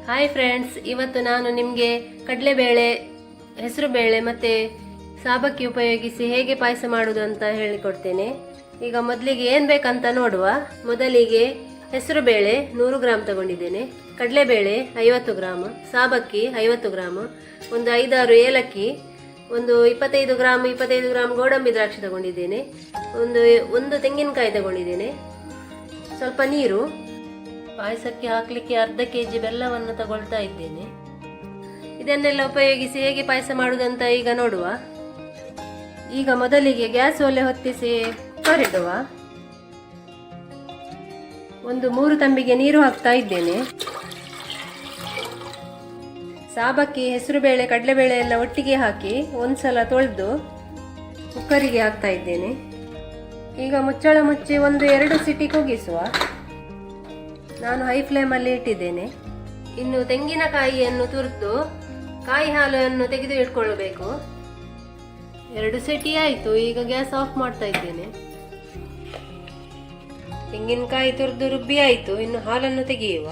Hi friends, ಇವತ್ತು ನಾನು ನಿಮಗೆ ಕಡಲೆಬೇಳೆ, ಹೆಸರುಬೇಳೆ ಮತ್ತು ಸಾಬಕ್ಕಿ ಉಪಯೋಗಿಸಿ ಹೇಗೆ ಪಾಯಸ ಮಾಡೋದು ಅಂತ ಹೇಳಿಕೊಡ್ತೇನೆ. ಈಗ ಮೊದಲಿಗೆ ಏನು ಬೇಕಂತ ನೋಡುವ. ಮೊದಲಿಗೆ ಹೆಸರುಬೇಳೆ 100 ಗ್ರಾಮ್ ತಗೊಂಡಿದ್ದೇನೆ, ಕಡಲೆಬೇಳೆ 50 ಗ್ರಾಮ್, ಸಾಬಕ್ಕಿ 50 ಗ್ರಾಮ್, ಒಂದು 5-6 ಏಲಕ್ಕಿ, ಒಂದು 25 ಗ್ರಾಮ್ ಗೋಡಂಬಿ ದ್ರಾಕ್ಷಿ ತಗೊಂಡಿದ್ದೇನೆ, ಒಂದು ತೆಂಗಿನಕಾಯಿ ತಗೊಂಡಿದ್ದೇನೆ, ಸ್ವಲ್ಪ ನೀರು. ಪಾಯಸಕ್ಕೆ ಹಾಕಲಿಕ್ಕೆ ಅರ್ಧ kg ಬೆಲ್ಲವನ್ನು ತಗೊಳ್ತಾ ಇದ್ದೇನೆ. ಇದನ್ನೆಲ್ಲ ಉಪಯೋಗಿಸಿ ಹೇಗೆ ಪಾಯಸ ಮಾಡುವುದಂತ ಈಗ ನೋಡುವ. ಈಗ ಮೊದಲಿಗೆ ಗ್ಯಾಸ್ ಒಲೆ ಹೊತ್ತಿಸಿ ಕುಕ್ಕರ್ ಇಡುವ. ಒಂದು 3 ತಂಬಿಗೆ ನೀರು ಹಾಕ್ತಾ ಇದ್ದೇನೆ. ಸಾಬಕ್ಕಿ, ಹೆಸರುಬೇಳೆ, ಕಡಲೆಬೇಳೆ ಎಲ್ಲ ಒಟ್ಟಿಗೆ ಹಾಕಿ ಒಂದ್ಸಲ ತೊಳೆದು ಕುಕ್ಕರಿಗೆ ಹಾಕ್ತಾ ಇದ್ದೇನೆ. ಈಗ ಮುಚ್ಚಳ ಮುಚ್ಚಿ 1-2 ಸಿಟಿ ಕೂಗಿಸುವ. ನಾನು ಹೈ ಫ್ಲೇಮಲ್ಲಿ ಇಟ್ಟಿದ್ದೇನೆ. ಇನ್ನು ತೆಂಗಿನಕಾಯಿಯನ್ನು ತುರಿದು ಕಾಯಿ ಹಾಲನ್ನು ತೆಗೆದು ಇಟ್ಕೊಳ್ಬೇಕು. 2 ಸಿಟಿ ಆಯಿತು. ಈಗ ಗ್ಯಾಸ್ ಆಫ್ ಮಾಡ್ತಾ ಇದ್ದೇನೆ. ತೆಂಗಿನಕಾಯಿ ತುರಿದು ರುಬ್ಬಿ ಆಯಿತು. ಇನ್ನು ಹಾಲನ್ನು ತೆಗೆಯುವ.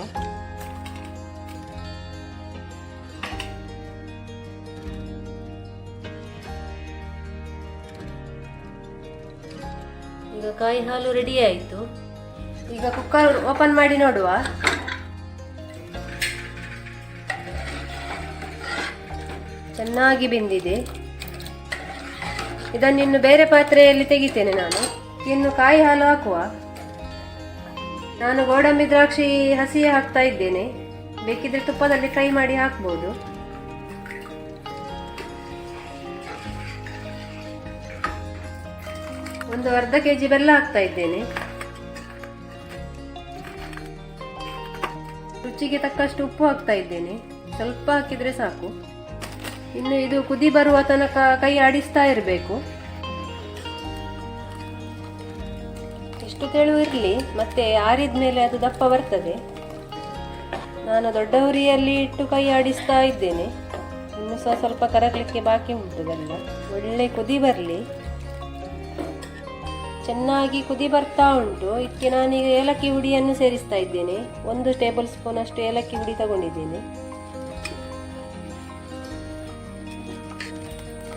ಈಗ ಕಾಯಿ ಹಾಲು ರೆಡಿ ಆಯಿತು. ಈಗ ಕುಕ್ಕರ್ ಓಪನ್ ಮಾಡಿ ನೋಡುವ. ಚೆನ್ನಾಗಿ ಬೆಂದಿದೆ. ಇದನ್ನು ಬೇರೆ ಪಾತ್ರೆಯಲ್ಲಿ ತೆಗಿತೇನೆ ನಾನು. ಇನ್ನು ಕಾಯಿ ಹಾಲು ಹಾಕುವ. ನಾನು ಗೋಡಂಬಿ ದ್ರಾಕ್ಷಿ ಹಸಿಯೇ ಹಾಕ್ತಾ ಇದ್ದೇನೆ. ಬೇಕಿದ್ರೆ ತುಪ್ಪದಲ್ಲಿ ಫ್ರೈ ಮಾಡಿ ಹಾಕ್ಬೋದು. ಒಂದು ಅರ್ಧ kg ಬೆಲ್ಲ ಹಾಕ್ತಾ ಇದ್ದೇನೆ. ರುಚಿಗೆ ತಕ್ಕಷ್ಟು ಉಪ್ಪು ಹಾಕ್ತಾ ಇದ್ದೇನೆ. ಸ್ವಲ್ಪ ಹಾಕಿದ್ರೆ ಸಾಕು. ಇನ್ನು ಇದು ಕುದಿ ಬರುವ ತನಕ ಕೈ ಆಡಿಸ್ತಾ ಇರಬೇಕು. ಎಷ್ಟು ತೆಳು ಇರಲಿ, ಮತ್ತೆ ಆರಿದ ಮೇಲೆ ಅದು ದಪ್ಪ ಬರ್ತದೆ. ನಾನು ದೊಡ್ಡ ಉರಿಯಲ್ಲಿ ಇಟ್ಟು ಕೈ ಆಡಿಸ್ತಾ ಇದ್ದೇನೆ. ಇನ್ನು ಸ್ವಲ್ಪ ಕರಗಲಿಕ್ಕೆ ಬಾಕಿ ಉಂಟು ಬೆಲ್ಲ. ಒಳ್ಳೆ ಕುದಿ ಬರಲಿ. ಚೆನ್ನಾಗಿ ಕುದಿ ಬರ್ತಾ ಉಂಟು. ಇದಕ್ಕೆ ನಾನೀಗ ಏಲಕ್ಕಿ ಹುಡಿಯನ್ನು ಸೇರಿಸ್ತಾ ಇದ್ದೇನೆ. 1 ಟೇಬಲ್ ಸ್ಪೂನ್ ಅಷ್ಟು ಏಲಕ್ಕಿ ಹುಡಿ ತಗೊಂಡಿದ್ದೇನೆ.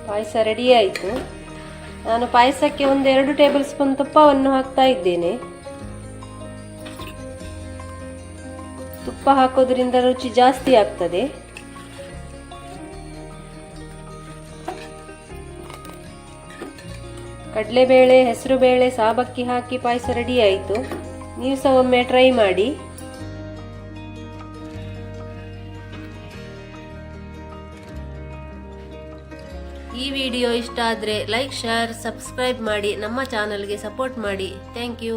ಪಾಯಸ ರೆಡಿ ಆಯಿತು. ನಾನು ಪಾಯಸಕ್ಕೆ 1-2 ಟೇಬಲ್ ಸ್ಪೂನ್ ತುಪ್ಪವನ್ನು ಹಾಕ್ತಾ ಇದ್ದೇನೆ. ತುಪ್ಪ ಹಾಕೋದ್ರಿಂದ ರುಚಿ ಜಾಸ್ತಿ ಆಗ್ತದೆ. ಕಡಲೆಬೇಳೆ, ಹೆಸರುಬೇಳೆ, ಸಾಬಕ್ಕಿ ಹಾಕಿ ಪಾಯಸ ರೆಡಿ ಆಯಿತು. ನೀವು ಸಹ ಒಮ್ಮೆ ಟ್ರೈ ಮಾಡಿ. ಈ ವಿಡಿಯೋ ಇಷ್ಟ ಆದರೆ ಲೈಕ್, ಶೇರ್, ಸಬ್ಸ್ಕ್ರೈಬ್ ಮಾಡಿ ನಮ್ಮ ಚಾನಲ್ಗೆ ಸಪೋರ್ಟ್ ಮಾಡಿ. Thank you.